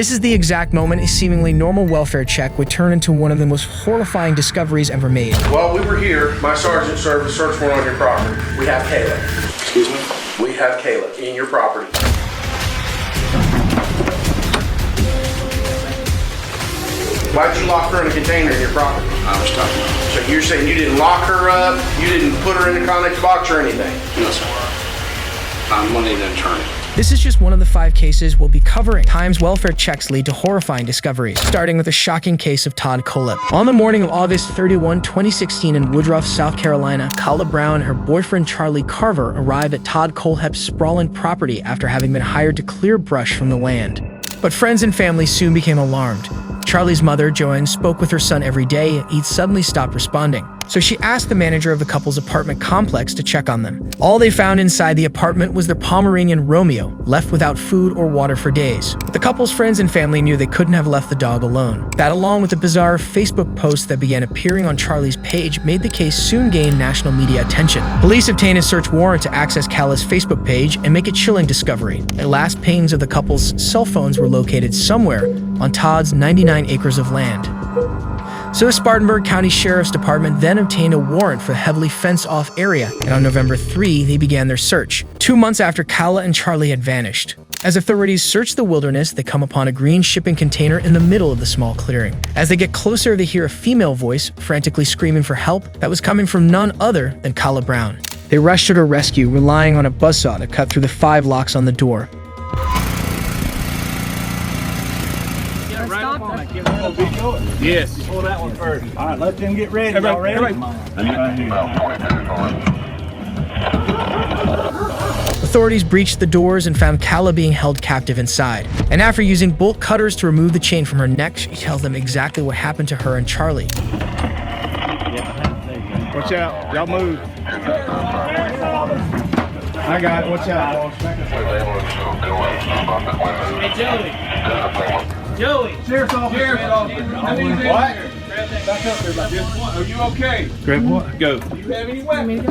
This is the exact moment a seemingly normal welfare check would turn into one of the most horrifying discoveries ever made. While we were here, my sergeant served a search warrant on your property. We have Kayla. Excuse me? We have Kayla in your property. Why'd you lock her in a container in your property? I was talking about it. So you're saying you didn't lock her up, you didn't put her in the Connex box or anything? No, sir. I'm one of the attorney. This is just one of the 5 cases we'll be covering. Times welfare checks lead to horrifying discoveries, starting with a shocking case of Todd Kohlhepp. On the morning of August 31, 2016 in Woodruff, South Carolina, Kayla Brown and her boyfriend Charlie Carver arrived at Todd Kohlhepp's sprawling property after having been hired to clear brush from the land. But friends and family soon became alarmed. Charlie's mother, Joanne, spoke with her son every day, and he'd suddenly stopped responding. So she asked the manager of the couple's apartment complex to check on them. All they found inside the apartment was their Pomeranian Romeo, left without food or water for days. But the couple's friends and family knew they couldn't have left the dog alone. That, along with the bizarre Facebook posts that began appearing on Charlie's page, made the case soon gain national media attention. Police obtained a search warrant to access Kayla's Facebook page and make a chilling discovery. The last pings of the couple's cell phones were located somewhere on Todd's 99 acres of land. So the Spartanburg County Sheriff's Department then obtained a warrant for the heavily fenced-off area, and on November 3, they began their search, 2 months after Kayla and Charlie had vanished. As authorities search the wilderness, they come upon a green shipping container in the middle of the small clearing. As they get closer, they hear a female voice frantically screaming for help that was coming from none other than Kayla Brown. They rushed to her rescue, relying on a buzzsaw to cut through the 5 locks on the door. Yes. Pull that one first. All right, let them get ready. Y'all ready? Authorities breached the doors and found Kayla being held captive inside. And after using bolt cutters to remove the chain from her neck, she tells them exactly what happened to her and Charlie. Watch out. Y'all move. I got it. Watch out. Hey, Joey, Sheriff's officer. What? Back up there, back there. are you okay? Grab what? Go. Do you have any weapons?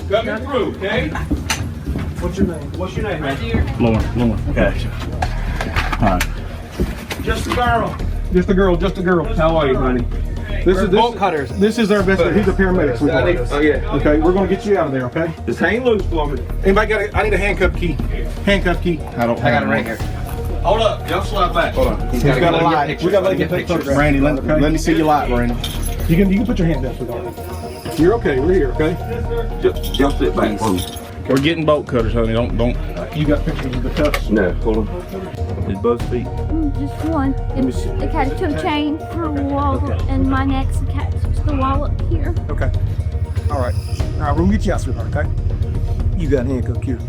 Coming through, okay? What's your name? What's your name, Right man? here. Lauren. Gotcha. All right. Just a girl. Just a girl. Just a girl. How are you, honey? This is bolt cutters. This is our best. He's a paramedic. Oh yeah. Okay, we're gonna get you out of there. Okay. Just hang loose for me. Anybody got a? I need a handcuff key. Handcuff key. I got it right here. Hold up. Y'all slide back. Hold on. He's got a light. We got to let you take photographs. Randy, let me see your light, Randy. You can put your hand down, sweetheart. You're okay. We're here, okay? Just sit back for me. We're getting bolt cutters, honey. Don't. You got pictures of the cuffs? No, hold on. His both feet. Just one. It's attached to a chain for a wall, and my neck's attached to the wall up here. Okay. All right. We're gonna get you out, sweetheart. Okay? You got handcuffed here.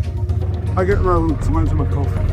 I got rolled. Someone's in my coffin.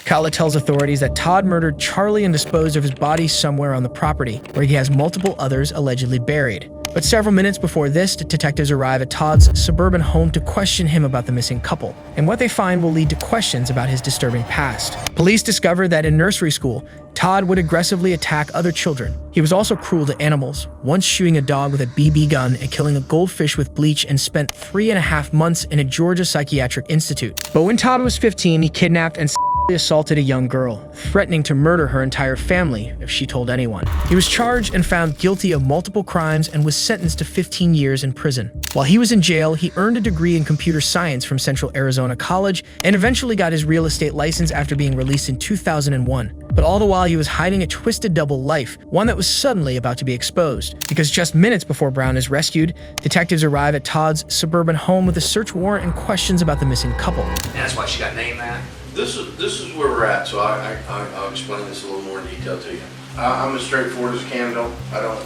Kayla tells authorities that Todd murdered Charlie and disposed of his body somewhere on the property, where he has multiple others allegedly buried. But several minutes before this, detectives arrive at Todd's suburban home to question him about the missing couple, and what they find will lead to questions about his disturbing past. Police discover that in nursery school, Todd would aggressively attack other children. He was also cruel to animals, once shooting a dog with a BB gun and killing a goldfish with bleach, and spent 3.5 months in a Georgia psychiatric institute. But when Todd was 15, he kidnapped and assaulted a young girl, threatening to murder her entire family if she told anyone. He was charged and found guilty of multiple crimes and was sentenced to 15 years in prison. While he was in jail, he earned a degree in computer science from Central Arizona College and eventually got his real estate license after being released in 2001. But all the while, he was hiding a twisted double life, one that was suddenly about to be exposed. Because just minutes before Brown is rescued, detectives arrive at Todd's suburban home with a search warrant and questions about the missing couple. And that's why she got named that. This is where we're at, so I'll explain this a little more in detail to you. I'm as straightforward as a can go. I don't,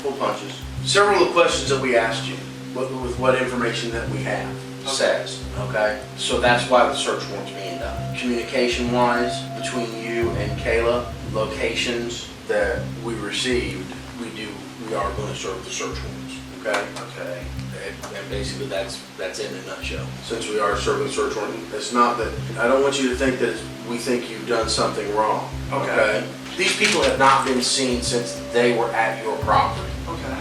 pull punches. Several of the questions that we asked you, with what information that we have, says, okay? So that's why the search warrant's being done. Communication-wise, between you and Kayla, locations that we received, we are going to serve the search warrants, okay? Okay. And basically that's in a nutshell. Since we are serving the search warrant, it's not that, I don't want you to think that we think you've done something wrong, okay? These people have not been seen since they were at your property,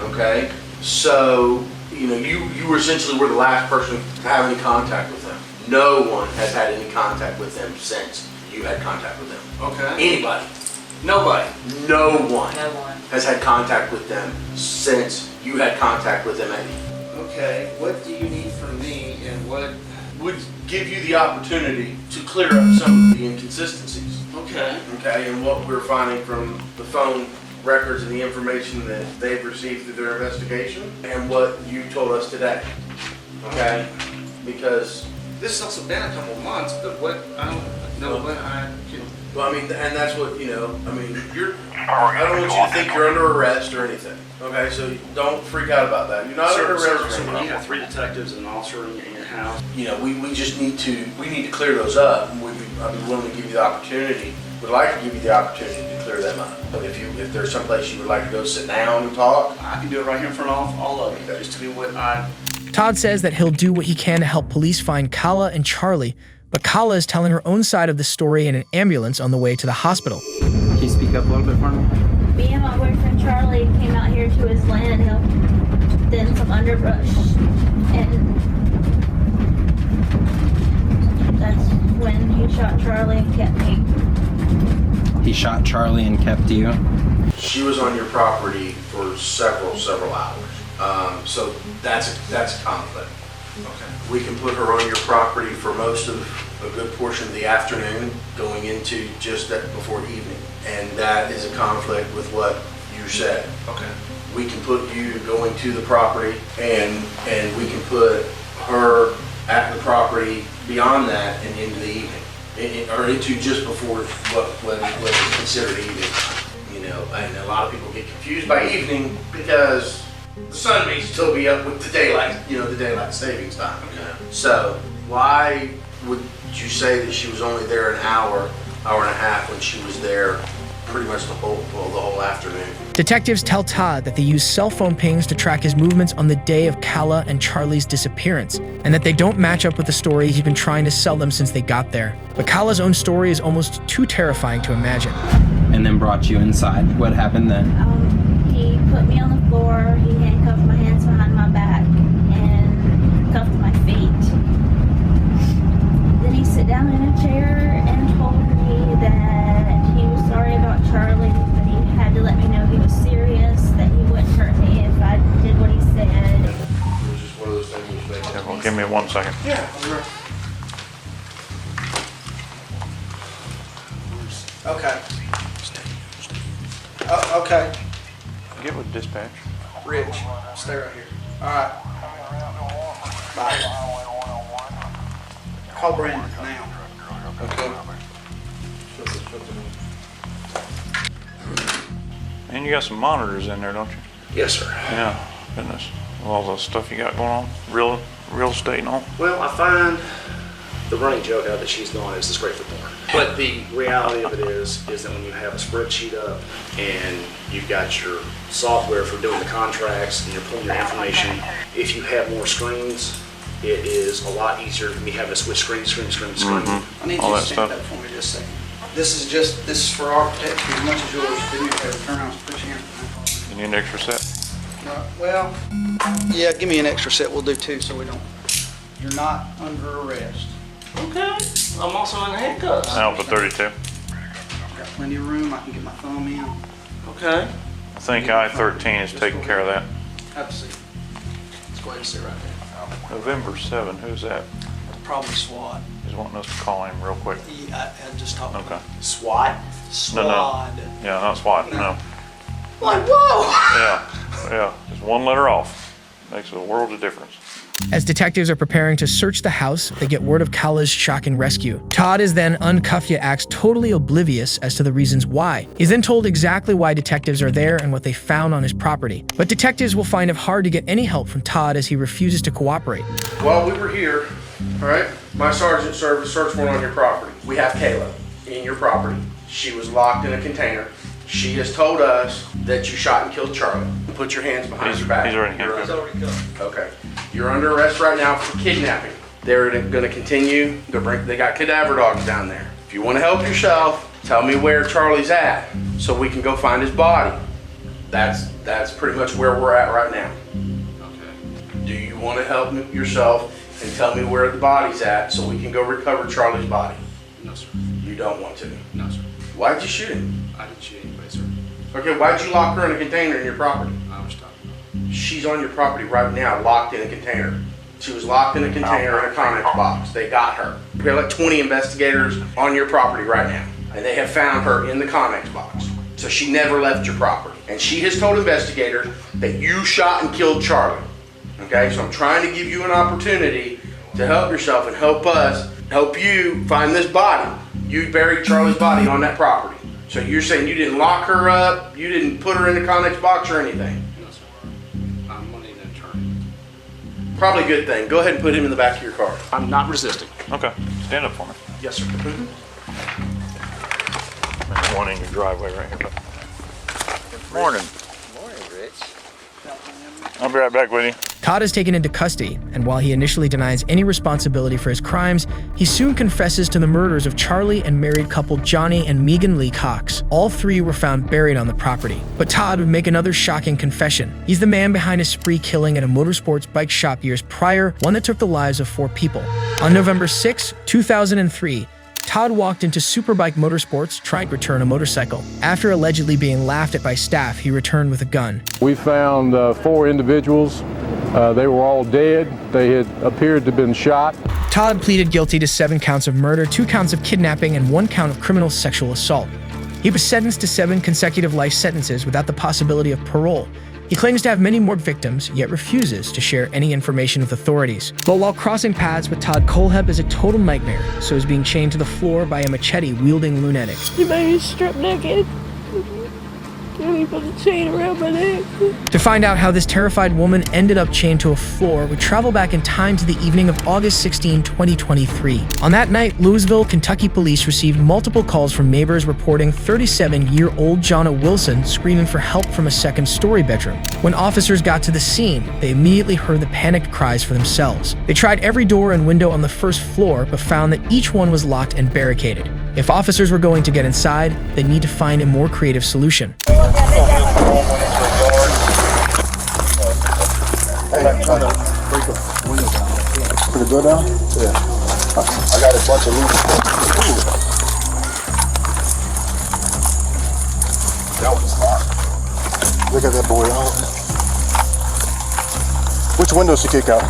okay? So you essentially were the last person to have any contact with them. No one has had any contact with them since you had contact with them. Okay. Anybody. Nobody. No one No one. has had contact with them since you had contact with them, Eddie. Okay, what do you need from me and what? Would give you the opportunity to clear up some of the inconsistencies. Okay. Okay, and what we're finding from the phone records and the information that they've received through their investigation and what you told us today. Okay? Because, This has also been a couple of months, but what, I don't know when I can. well, I mean, and that's what, I mean, I don't want you to think you're under arrest or anything. Okay, so don't freak out about that. You're not under arrest or So when anything. you have 3 detectives and an officer in your house. We just need to clear those up. I'd be willing to give you the opportunity, would like to give you the opportunity to clear them up. But if there's someplace you would like to go sit down and talk, I can do it right here in front of all of you, just to be what I. Todd says that he'll do what he can to help police find Kala and Charlie, but Kala is telling her own side of the story in an ambulance on the way to the hospital. Can you speak up a little bit for me? Me and my boyfriend Charlie came out here to his land, helped in some underbrush, and that's when he shot Charlie and kept me. He shot Charlie and kept you. she was on your property for several hours. So that's a conflict. Okay. We can put her on your property for most of a good portion of the afternoon, going into just before evening, and that is a conflict with what you said. Okay. We can put you going to the property, and we can put her at the property beyond that and into the evening, or into just before what is considered evening time. And a lot of people get confused by evening because the sun may still be up with the daylight, the daylight savings time. Okay. So why would you say that she was only there an hour and a half when she was there pretty much the whole afternoon? Detectives tell Todd that they used cell phone pings to track his movements on the day of Kala and Charlie's disappearance, and that they don't match up with the story he's been trying to sell them since they got there. But Kala's own story is almost too terrifying to imagine. And then brought you inside. What happened then? He put me on the floor, he handcuffed my hands behind my back, and cuffed my feet. Then he sat down in a chair and told me that he was sorry about Charlie, but he had to let me know he was serious, that he wouldn't hurt me if I did what he said. It was just one of those things you make. Yeah, well, give me 1 second. Yeah. Okay. Oh, okay. Get with dispatch. Rich, stay right here. All right. Bye. Call Brandon now. Okay. And you got some monitors in there, don't you? Yes, sir. Yeah. Goodness. With all the stuff you got going on, real estate and all. Well, I find the running joke out that she's gone is disgraceful porn. But the reality of it is that when you have a spreadsheet up and you've got your software for doing the contracts and you're pulling your information, if you have more screens, it is a lot easier than me having to switch screen. Mm-hmm. I need All you to that stand stuff. up for me just a second. This is for our protection as much as yours. Then you have to turn around and put your hand. You need an extra set? Well, yeah, give me an extra set. We'll do two so you're not under arrest. Okay. I'm also in handcuffs. Alpha 32. Got plenty of room. I can get my thumb in. Okay. I think I-13 is taking care of that. Have a seat. Let's go ahead and sit right there. November 7, who's that? Probably SWAT. He's wanting us to call him real quick. I just talked to Okay. him. SWAT? SWAT. Yeah, not SWAT, no. Like, whoa! Yeah, just one letter off. Makes a world of difference. As detectives are preparing to search the house, they get word of Kala's shocking rescue. Todd is then uncuffed yet acts totally oblivious as to the reasons why. He's then told exactly why detectives are there and what they found on his property. But detectives will find it hard to get any help from Todd as he refuses to cooperate. While we were here, all right, my sergeant served a search warrant on your property. We have Kayla in your property. She was locked in a container. She has told us that you shot and killed Charlie. Put your hands behind your back. He's already handcuffed. Okay. You're under arrest right now for kidnapping. They're going to continue. They got cadaver dogs down there. If you want to help yourself, tell me where Charlie's at so we can go find his body. That's pretty much where we're at right now. Okay. Do you want to help yourself and tell me where the body's at so we can go recover Charlie's body? No, sir. You don't want to? No, sir. Why'd you shoot him? I didn't shoot anybody, sir. Okay, why'd you lock her in a container in your property? I was talking. She's on your property right now, locked in a container. She was locked in a container in a Conex box. They got her. We have like 20 investigators on your property right now, and they have found her in the Conex box. So she never left your property. And she has told investigators that you shot and killed Charlie. Okay, so I'm trying to give you an opportunity to help yourself and help us, help you find this body. You buried Charlie's body on that property. So you're saying you didn't lock her up, you didn't put her in the Conex box or anything? No, sir. I'm wanting an attorney. Probably a good thing. Go ahead and put him in the back of your car. I'm not resisting. Okay, stand up for me. Yes, sir. There's one in your driveway right here. Morning. Morning, Rich. I'll be right back with you. Todd is taken into custody, and while he initially denies any responsibility for his crimes, he soon confesses to the murders of Charlie and married couple Johnny and Megan Lee Cox. All three were found buried on the property. But Todd would make another shocking confession. He's the man behind a spree killing at a motorsports bike shop years prior, one that took the lives of 4 people. On November 6, 2003, Todd walked into Superbike Motorsports trying to return a motorcycle. After allegedly being laughed at by staff, he returned with a gun. We found 4 individuals. They were all dead. They had appeared to have been shot. Todd pleaded guilty to 7 counts of murder, 2 counts of kidnapping, and 1 count of criminal sexual assault. He was sentenced to 7 consecutive life sentences without the possibility of parole. He claims to have many more victims, yet refuses to share any information with authorities. But while crossing paths with Todd Kohlhepp is a total nightmare, so is being chained to the floor by a machete-wielding lunatic. You made me strip naked. You put a chain around my neck. To find out how this terrified woman ended up chained to a floor, we travel back in time to the evening of August 16, 2023. On that night, Louisville, Kentucky police received multiple calls from neighbors reporting 37-year-old Jonna Wilson screaming for help from a second-story bedroom. When officers got to the scene, they immediately heard the panicked cries for themselves. They tried every door and window on the first floor, but found that each one was locked and barricaded. If officers were going to get inside, they need to find a more creative solution. Put the door down? Yeah. I got a bunch of loose. That was locked. Look at that boy. Which window should kick out?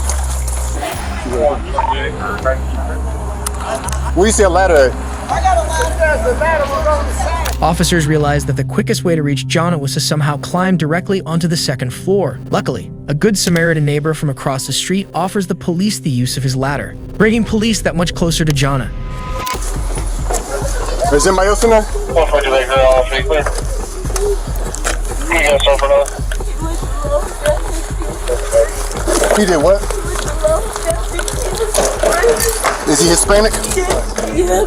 Where you see a ladder at? I got a ladder. The ladder was on the side. Officers realized that the quickest way to reach Jonna was to somehow climb directly onto the second floor. Luckily, a good Samaritan neighbor from across the street offers the police the use of his ladder, bringing police that much closer to Jonna. Is anybody else in there? He did what? Is he Hispanic? Yeah.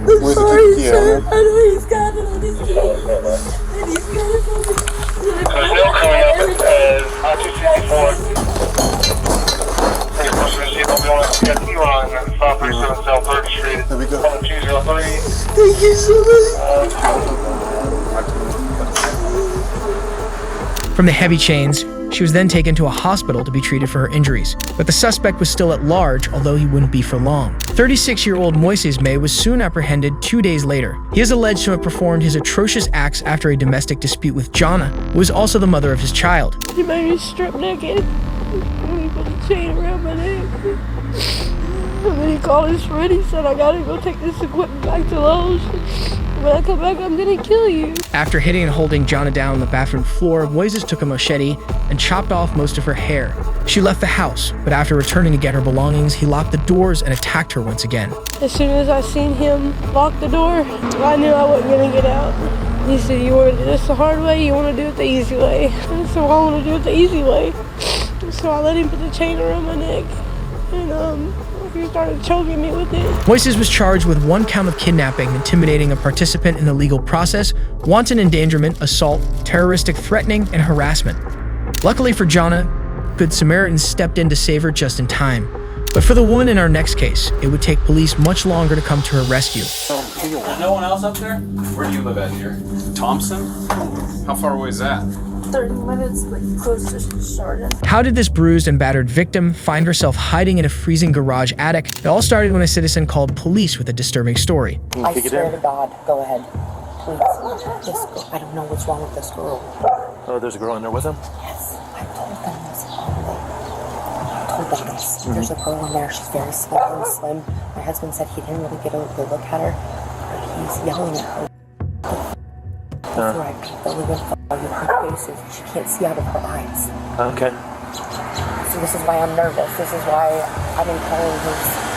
Where's Sorry, the key? sir. I know he's got it on his key. And he's got it on his key. Still coming up as I-264. Pretty close to the vehicle. We only got T-Line on 537 South 3rd Street. There we go. 203. Thank you so much. From the heavy chains, she was then taken to a hospital to be treated for her injuries. But the suspect was still at large, although he wouldn't be for long. 36-year-old Moises May was soon apprehended 2 days later. He is alleged to have performed his atrocious acts after a domestic dispute with Jonna, who is also the mother of his child. You made me strip naked. You put a chain around my neck. And then he called his friend. He said, I gotta go take this equipment back to Lowe's. When I come back, I'm gonna kill you. After hitting and holding Jonna down on the bathroom floor, Moises took a machete and chopped off most of her hair. She left the house, but after returning to get her belongings, he locked the doors and attacked her once again. As soon as I seen him lock the door, I knew I wasn't gonna get out. He said, you wanna do this the hard way, you wanna do it the easy way. And so I wanna do it the easy way. So I let him put the chain around my neck. And he started choking me with it. Moises was charged with 1 count of kidnapping, intimidating a participant in the legal process, wanton endangerment, assault, terroristic threatening, and harassment. Luckily for Jonna, Good Samaritans stepped in to save her just in time. But for the woman in our next case, it would take police much longer to come to her rescue. No one else up there? Where do you live at here? Thompson? How far away is that? 30 minutes, like close to starting. How did this bruised and battered victim find herself hiding in a freezing garage attic? It all started when a citizen called police with a disturbing story. I swear to God, go ahead. Please. This girl, I don't know what's wrong with this girl. Oh, there's a girl in there with him? Yes, I told them this all day. I told them this. There's a girl in there, she's very small and slim. My husband said he didn't really get a good look at her, but he's yelling at her. Before I beat the living fuck out of her faces, she can't see out of her eyes. Okay. So this is why I'm nervous. This is why I've been calling his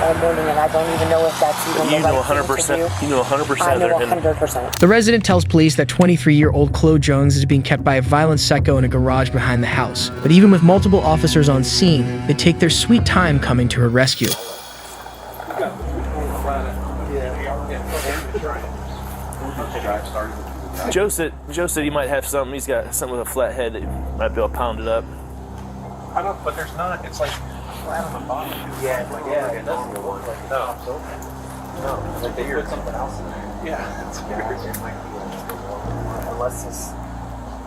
all morning, and I don't even know if that's even the right thing to do. You know 100%. I know 100%. The resident tells police that 23-year-old Chloe Jones is being kept by a violent psycho in a garage behind the house. But even with multiple officers on scene, they take their sweet time coming to her rescue. Joe said he might have something. He's got something with a flat head that might be able to pound it up. I don't, but there's not. It's like flat on the bottom. Yeah, it doesn't go like the top's open. No, like they put something else in there. Yeah, it's weird. It might be unless this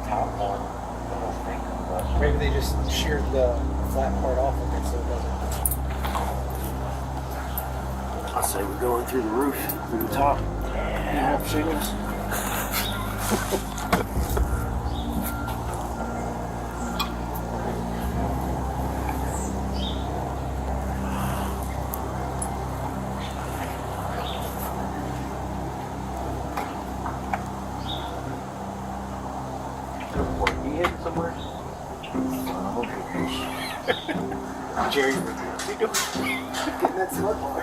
top one, the whole thing comes up. Maybe they just sheared the flat part off of it so it doesn't. I say we're going through the roof, through the top. Yeah, shingles. Jerry, what are you doing? Getting that smart bar.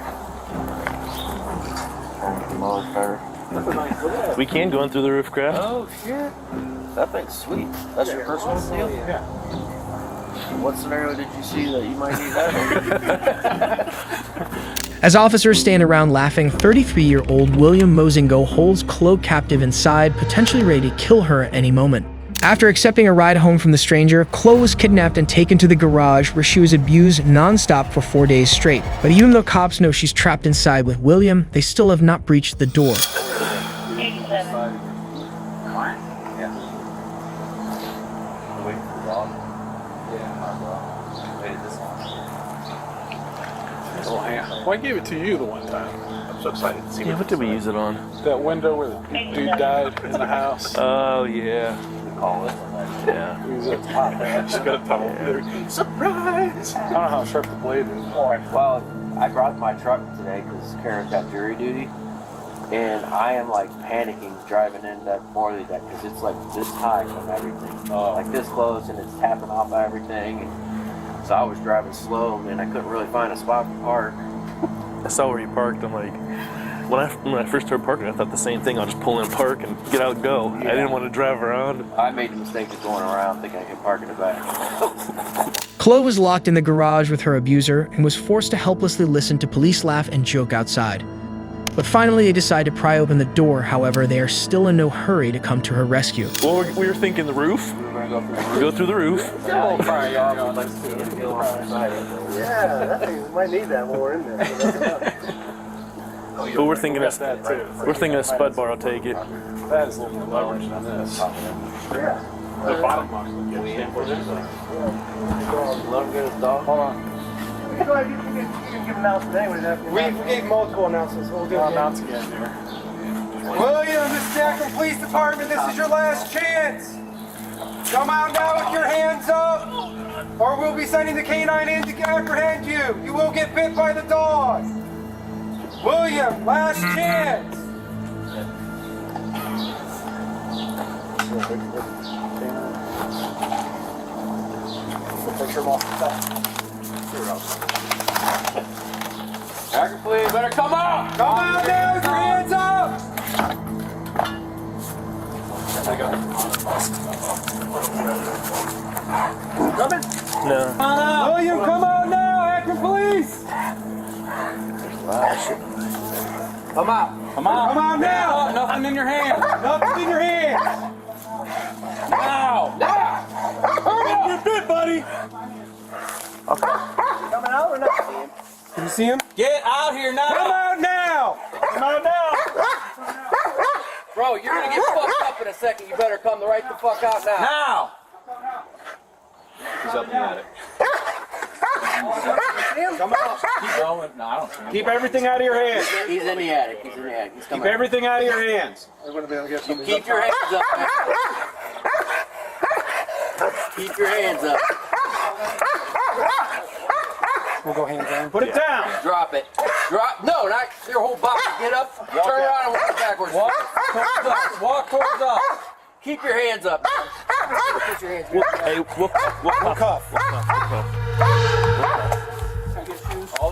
That's a nice little. We can go in through the roof craft. Oh shit. That thing's sweet. That's your personal deal? Yeah. What scenario did you see that you might need that in? As officers stand around laughing, 33-year-old William Mozingo holds Chloe captive inside, potentially ready to kill her at any moment. After accepting a ride home from the stranger, Chloe was kidnapped and taken to the garage where she was abused non-stop for 4 days straight. But even though cops know she's trapped inside with William, they still have not breached the door. Well, I gave it to you the one time. I'm so excited to see what did we use it on? That window where the dude died in the house. Oh, yeah. Call it. Yeah. Just got a tunnel. Surprise! I don't know how sharp the blade is. Well, I brought my truck today because Karen's got jury duty. And I am like panicking driving in that Morley deck because it's like this high from everything. Like this close and it's tapping off everything. And so I was driving slow and I couldn't really find a spot to park. I saw where you parked. I'm like, when I first started parking, I thought the same thing. I'll just pull in, park, and get out and go. Yeah. I didn't want to drive around. I made the mistake of going around thinking I could park in the back. Chloe was locked in the garage with her abuser and was forced to helplessly listen to police laugh and joke outside. But finally, they decide to pry open the door. However, they are still in no hurry to come to her rescue. Well, we were thinking the roof. Go through the roof. Yeah, that thing might need that more in there. But we're thinking a spud bar. I'll take it. That is a little more leverage than this. Yeah. The bottom box will get it. Let him get his dog. Hold on. You can give an announcement anyway. We gave multiple announcements. We'll do it announce again here. William, this is the Akron Police Department. This is your last chance. Come out now with your hands up, or we'll be sending the canine in to apprehend you. You will get bit by the dog. William, last chance. Picture him off the top. Akron Police, better come out! Come out now with your hands up! Coming? No. William, come out now, Akron Police! Come out! Come out now! Nothing in your hand! Nothing in your hands! Now! You're bit, buddy! Coming out or not? Can you see him? Get out here now! Come out now! Come out now! Bro, you're gonna get fucked up in a second. You better come right the fuck out now. Now! He's up in the attic. Come out. Keep going. No, I don't see him. Keep everything out of your hands. He's in the attic. He's in the attic. He's coming Keep everything out of your hands. Keep your hands up. Keep your hands up. We'll go hands down. Put it down. Drop it. Drop. No, not your whole body. Get up. Turn around and walk backwards. Walk towards us. Walk towards us. Keep your hands up. Put your hands up. Hey, we'll cuff.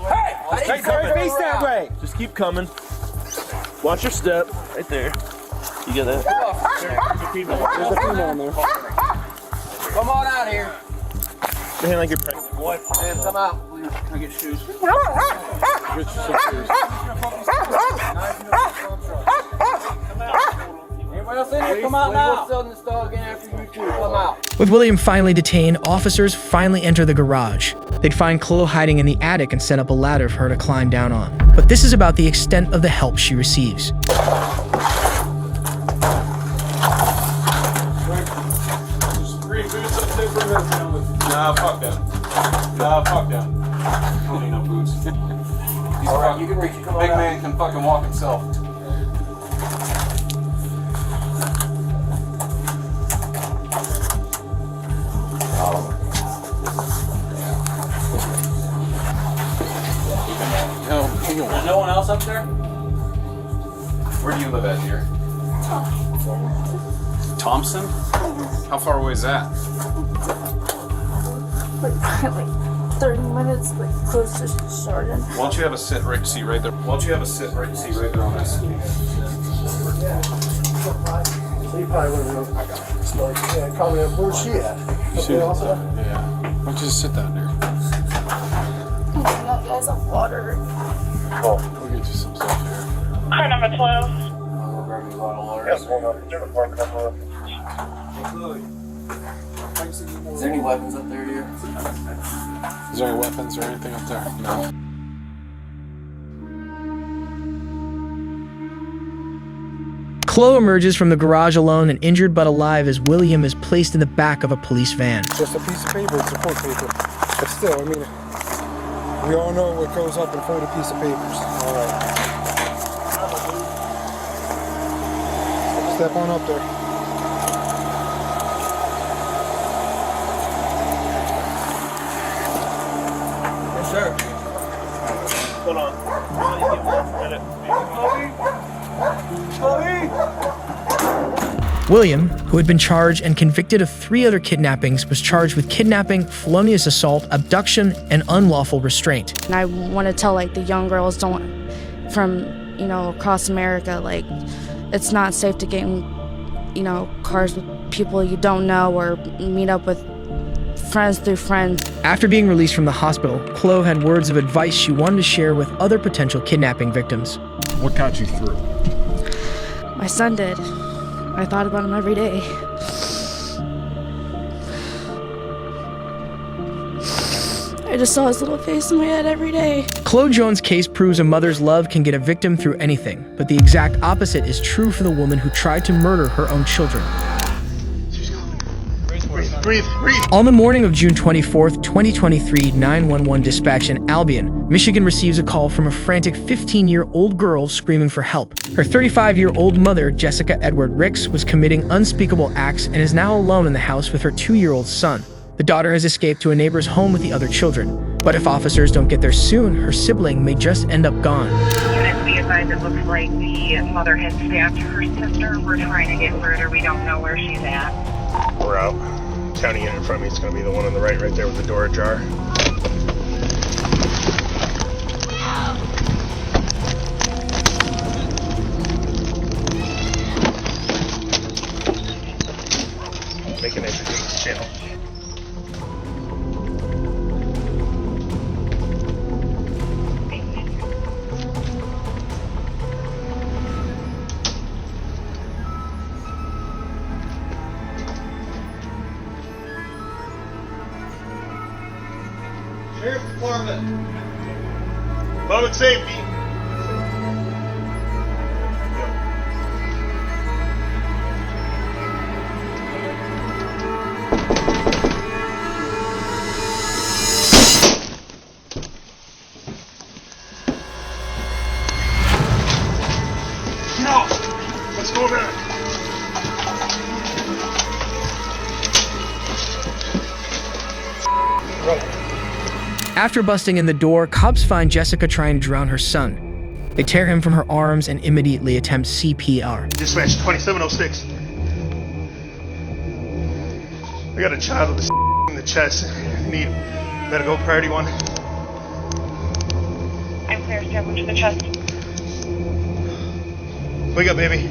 Hey! Hey, face that way. Just keep coming. Watch your step. Right there. You get that? There's a female in there. Come on out here. Your hand like you're pregnant. Boy. Man, come out. Can I get shoes? Anybody else in here? Come out now. We'll sell this dog in after you two. Come out. With William finally detained, officers finally enter the garage. They'd find Chloe hiding in the attic and set up a ladder for her to climb down on. But this is about the extent of the help she receives. Nah, fuck that. Nah, fuck that. I don't need no boots. Alright, you can reach it. Come on Big out. man can fucking walk himself. There's no one else up there? Where do you live at here? Thompson? How far away is that? Like 30 minutes, like close to Chardon. Why don't you have a seat right there? Why don't you have a seat right there on this? So you probably wouldn't know. Like, yeah, comment on where's she at? Yeah. Why don't you just sit down there? Oh my God, guys, I'm water. Oh, we'll get you some stuff here. Car number 12. Yes, is there any weapons up there here? Is there any weapons or anything up there? No. Chloe emerges from the garage alone and injured but alive as William is placed in the back of a police van. Just a piece of paper, it's a court paper. But still, I mean, we all know what goes up in front of a piece of papers. All right. Step on up there. Yes, sir. Hold on. William, who had been charged and convicted of 3 other kidnappings, was charged with kidnapping, felonious assault, abduction, and unlawful restraint. And I want to tell like the young girls from across America, like it's not safe to get in cars with people you don't know or meet up with friends through friends. After being released from the hospital, Chloe had words of advice she wanted to share with other potential kidnapping victims. What got you through? My son did. I thought about him every day. I just saw his little face in my head every day. Chloe Jones' case proves a mother's love can get a victim through anything, but the exact opposite is true for the woman who tried to murder her own children. Breathe. On the morning of June 24th, 2023, 911 dispatch in Albion, Michigan receives a call from a frantic 15-year-old girl screaming for help. Her 35-year-old mother, Jessica Edward Ricks, was committing unspeakable acts and is now alone in the house with her 2-year-old son. The daughter has escaped to a neighbor's home with the other children. But if officers don't get there soon, her sibling may just end up gone. Units, be advised, it looks like the mother had stabbed her sister. We're trying to get further. We don't know where she's at. We're out. County unit in front of me, it's going to be the one on the right there with the door ajar. Make an entry to this channel. Sheriff's Department. Public safety. After busting in the door, cops find Jessica trying to drown her son. They tear him from her arms and immediately attempt CPR. Dispatch 2706. I got a child with a in the chest. Need medical priority 1. I'm clear, stab him to the chest. Wake up, baby.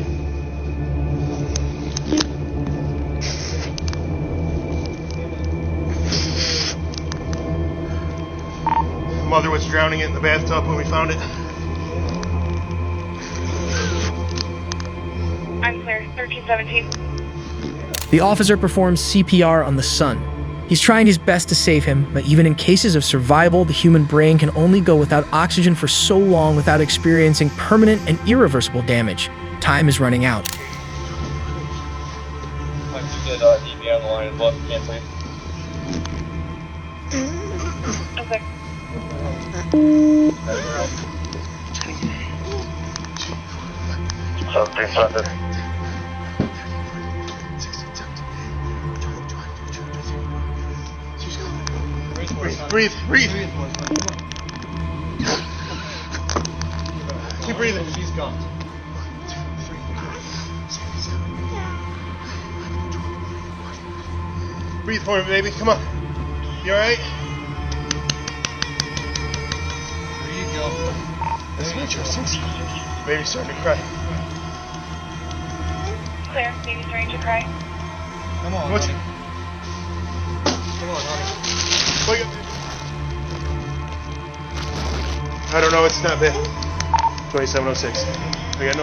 Mother was drowning it in the bathtub when we found it. I'm clear, 1317. The officer performs CPR on the son. He's trying his best to save him, but even in cases of survival, the human brain can only go without oxygen for so long without experiencing permanent and irreversible damage. Time is running out. I just did DB on the line as well. Can't sleep. Okay. So, 300. Breathe. Keep breathing. She's gone. Breathe for me, baby. Come on. You alright? There you go. That's not your sense. Baby's starting to cry. Clear, baby's starting to cry. Come on, What? honey. Come on, honey. Wake up, baby. I don't know. It's not bad. 2706. I got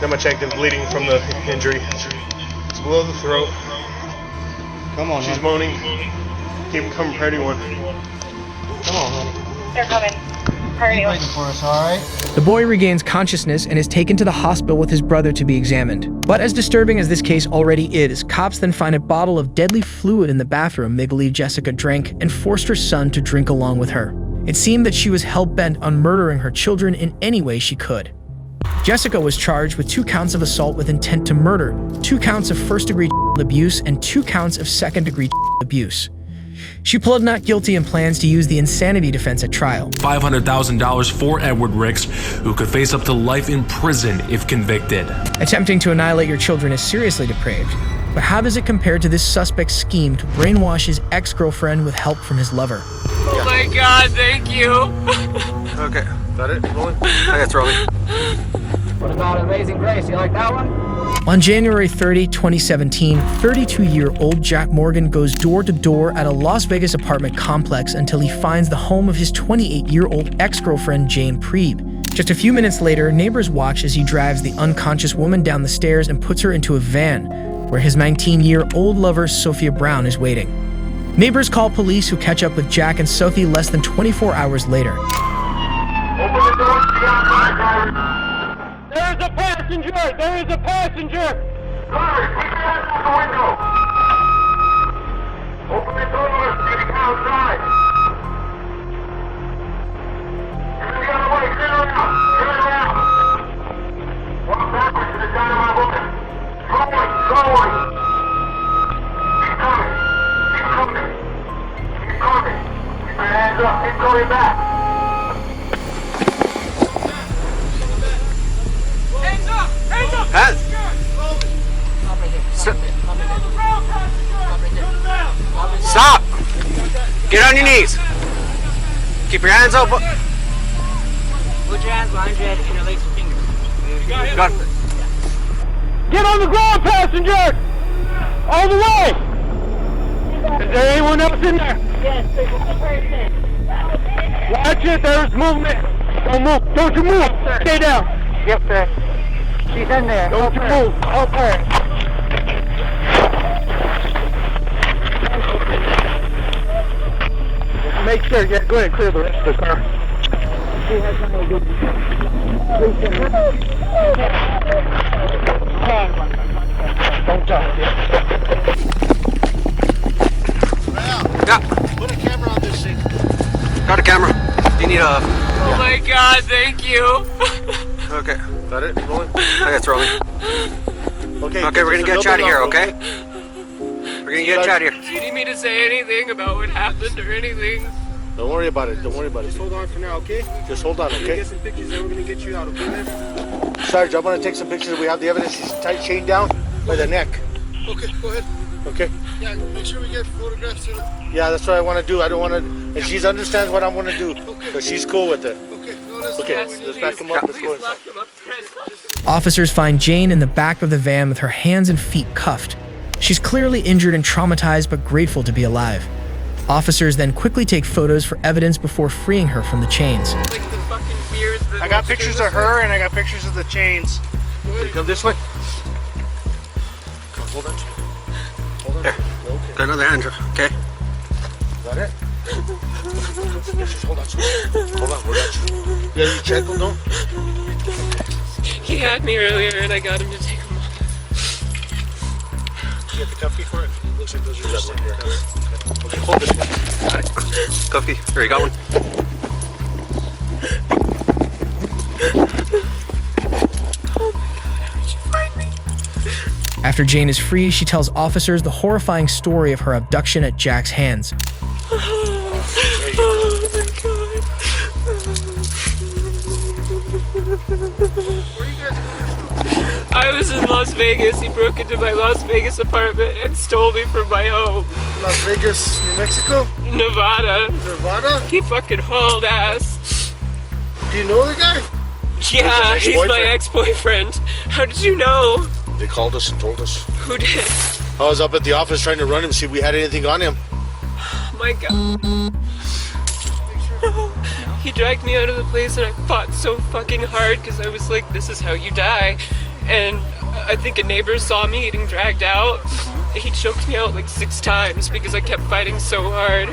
not much active bleeding from the injury. It's below the throat. Come on, She's honey. moaning. Keep coming, priority 1. Come on, honey. They're coming. Priority Keep 1. waiting for us, alright? The boy regains consciousness and is taken to the hospital with his brother to be examined. But as disturbing as this case already is, cops then find a bottle of deadly fluid in the bathroom they believe Jessica drank and forced her son to drink along with her. It seemed that she was hell-bent on murdering her children in any way she could. Jessica was charged with 2 counts of assault with intent to murder, 2 counts of first-degree abuse, and 2 counts of second-degree abuse. She pled not guilty and plans to use the insanity defense at trial. $500,000 for Edward Ricks, who could face up to life in prison if convicted. Attempting to annihilate your children is seriously depraved. But how does it compare to this suspect's scheme to brainwash his ex-girlfriend with help from his lover? Oh my God, thank you. Okay, got it? Rolling? I got rolling. What about Amazing Grace? You like that one? On January 30, 2017, 32-year-old Jack Morgan goes door to door at a Las Vegas apartment complex until he finds the home of his 28-year-old ex-girlfriend Jane Priebe. Just a few minutes later, neighbors watch as he drives the unconscious woman down the stairs and puts her into a van, where his 19-year-old lover Sophia Brown is waiting. Neighbors call police, who catch up with Jack and Sophie less than 24 hours later. Open the door to the outside, driver. There is a passenger! There is a passenger! Driver, keep your hands out the window. Open the door so you can get outside. Turn the other way, turn around. Turn around. Walk backwards to the side of my woman. Forward. Keep coming. Keep coming. Keep coming. Keep your hands up. Keep going back. Hands up! Hands up! Hands! Stop! Get on your knees! Keep your hands up. Put your hands behind your head and interlace your fingers. Got it. Get on the ground, passenger! All the way! Is there anyone else in there? Yes, there's one person. Watch it, there's movement. Don't move. Don't you move. Stay down. Yes, sir. She's in there. Don't you move. Help her. Make sure, yeah, go ahead and clear the rest of the car. She has nothing to do. Don't talk. Yeah. Put a camera on this thing. Got a camera. Do you need a... Oh my God, thank you. Okay. Got it? Rolling? Okay, it's rolling. Okay, we're gonna get you out of here, okay? We're gonna get you out of here. Do you need me to say anything about what happened or anything? Don't worry about it. Don't worry about it. Just hold on for now, okay? Just hold on, We're gonna okay? get some pictures and we're gonna get you out, okay, man? Sarge, I'm gonna take some pictures. We have the evidence. She's tight chained down by the neck. Okay, go ahead. Okay? Yeah, make sure we get photographs of it. Yeah, that's what I want to do. I don't want to, and she understands what I'm gonna do, but she's cool with it. Okay, no, let's Okay, let's back him up. Let's go inside. Officers find Jane in the back of the van with her hands and feet cuffed. She's clearly injured and traumatized, but grateful to be alive. Officers then quickly take photos for evidence before freeing her from the chains. I got pictures of her and I got pictures of the chains. Come this way. Come, hold on. Hold on. There. Okay. Got another hand, okay? Is that it? Yes, hold on. Hold on, we got you. Yeah, you check them, no? He had me earlier and I got him to take them off. You get the cuffy for it? Looks like those are just standard cuffs. Okay, hold this one. Got it. Cuffy, here, you got one. After Jane is free, she tells officers the horrifying story of her abduction at Jack's hands. I was in Las Vegas. He broke into my Las Vegas apartment and stole me from my home. Las Vegas, New Mexico? Nevada. Nevada? He fucking hauled ass. Do you know the guy? Yeah, he's my ex-boyfriend. How did you know? They called us and told us. Who did? I was up at the office trying to run him, see if we had anything on him. Oh my god. He dragged me out of the place and I fought so fucking hard because I was like, this is how you die. And I think a neighbor saw me getting dragged out. He choked me out like 6 times because I kept fighting so hard.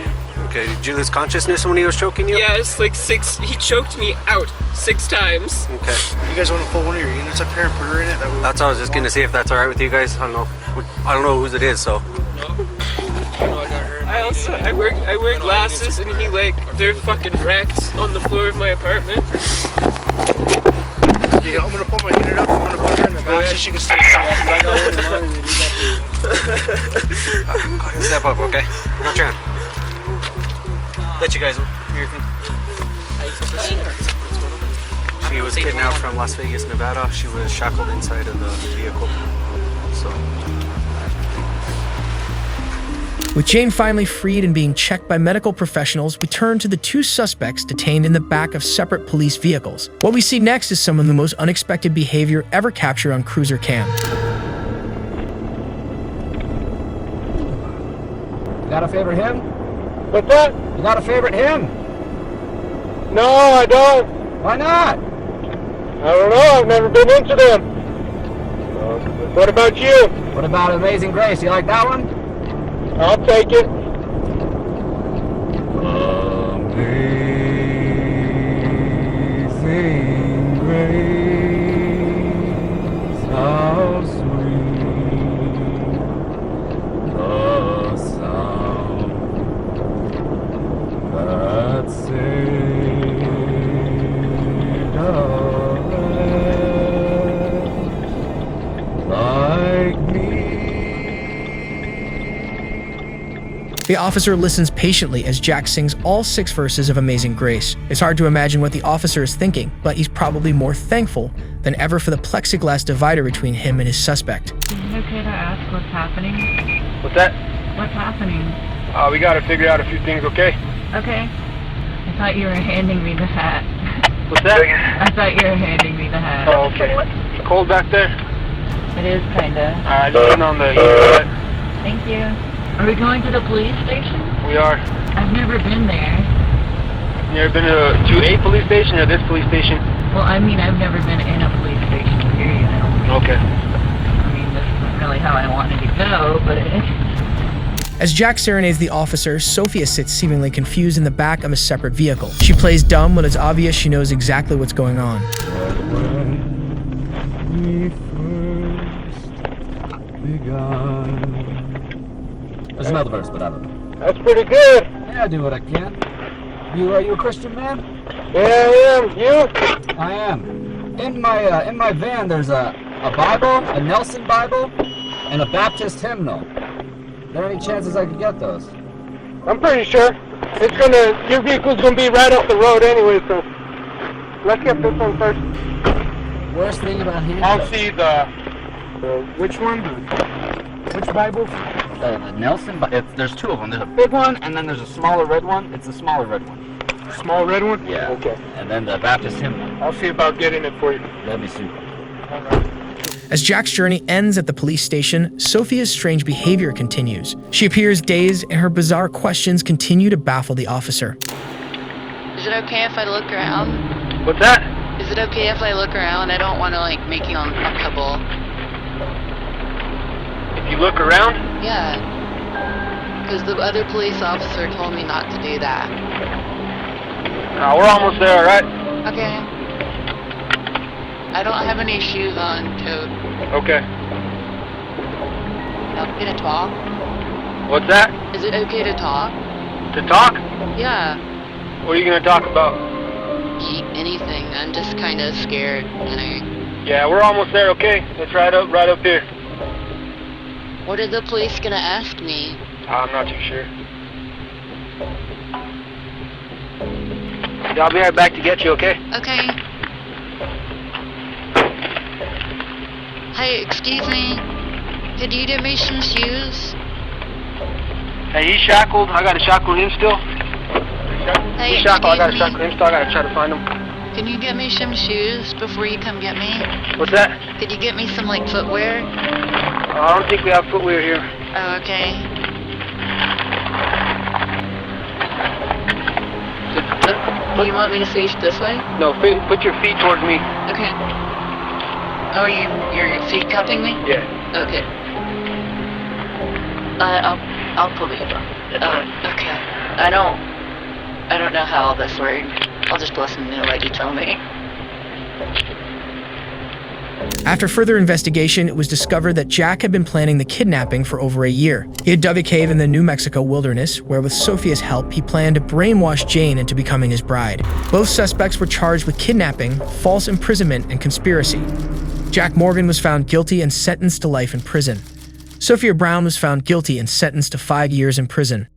Okay, did you lose consciousness when he was choking you? Yes, like 6. He choked me out 6 times. Okay. You guys want to pull one of your units up here and put her in it? That's what I was just gonna see if that's alright with you guys. I don't know whose it is, so. I wear glasses and they're fucking wrecked on the floor of my apartment. Yeah, I'm gonna pull my unit up. I'm gonna put her in the back so she can stay down. Step up, okay? I got your hand. Let you guys. She was kidnapped from Las Vegas, Nevada. She was shackled inside of the vehicle. So. With Jane finally freed and being checked by medical professionals, we turn to the 2 suspects detained in the back of separate police vehicles. What we see next is some of the most unexpected behavior ever captured on Cruiser Cam. You got a favorite hymn? What's that? You got a favorite hymn? No, I don't. Why not? I don't know. I've never been into them. What about you? What about Amazing Grace? You like that one? I'll take it. Amazing grace, how sweet the sound that saved a wretch like me. The officer listens patiently as Jack sings all 6 verses of Amazing Grace. It's hard to imagine what the officer is thinking, but he's probably more thankful than ever for the plexiglass divider between him and his suspect. Is it okay to ask what's happening? What's that? What's happening? We gotta figure out a few things, okay? Okay. I thought you were handing me the hat. What's that? I thought you were handing me the hat. Oh, okay. Cold back there? It is kinda. Alright, just turn on the heat. Thank you. Are we going to the police station? We are. I've never been there. You ever been to a police station or this police station? Well, I mean, I've never been in a police station here, you know. Okay. I mean, this isn't really how I wanted to go, but As Jack serenades the officer, Sophia sits seemingly confused in the back of a separate vehicle. She plays dumb when it's obvious she knows exactly what's going on. There's another verse, but I don't know. That's pretty good. Yeah, I do what I can. You a Christian man? Yeah, I am. You? I am. In my van, there's a Bible, a Nelson Bible, and a Baptist hymnal. Are there any chances I could get those? I'm pretty sure. Your vehicle's gonna be right up the road anyway, so let's get this one first. Worst thing about him? I'll see the which one? Which Bible? The Nelson, there's two of them. There's a big one, and then there's a smaller red one. It's the smaller red one. Small red one? Yeah. Okay. And then the Baptist hymn one. I'll see about getting it for you. That'd be super. As Jack's journey ends at the police station, Sophia's strange behavior continues. She appears dazed, and her bizarre questions continue to baffle the officer. Is it okay if I look around? What's that? Is it okay if I look around? I don't want to, like, make you uncomfortable. If you look around? Yeah. Because the other police officer told me not to do that. We're almost there, alright? Okay. I don't have any shoes on, Toad. Okay. Okay to talk? What's that? Is it okay to talk? To talk? Yeah. What are you gonna talk about? Anything. I'm just kind of scared. Yeah, we're almost there, okay? It's right up here. What are the police gonna ask me? I'm not too sure. I'll be right back to get you, okay? Okay. Hey, excuse me. Could you get me some shoes? Hey, he's shackled. I gotta shackle him still. Hey, He's shackled. I gotta excuse me. shackle him still. I gotta try to find him. Can you get me some shoes before you come get me? What's that? Could you get me some, like, footwear? I don't think we have footwear here. Oh, okay. Do you want me to face this way? No, put your feet towards me. Okay. Oh, your feet cupping me? Yeah. Okay. I'll believe them. Okay. I don't know how all this works. I'll just listen to what you tell me. After further investigation, it was discovered that Jack had been planning the kidnapping for over a year. He had dug a cave in the New Mexico wilderness, where with Sophia's help, he planned to brainwash Jane into becoming his bride. Both suspects were charged with kidnapping, false imprisonment, and conspiracy. Jack Morgan was found guilty and sentenced to life in prison. Sophia Brown was found guilty and sentenced to 5 years in prison.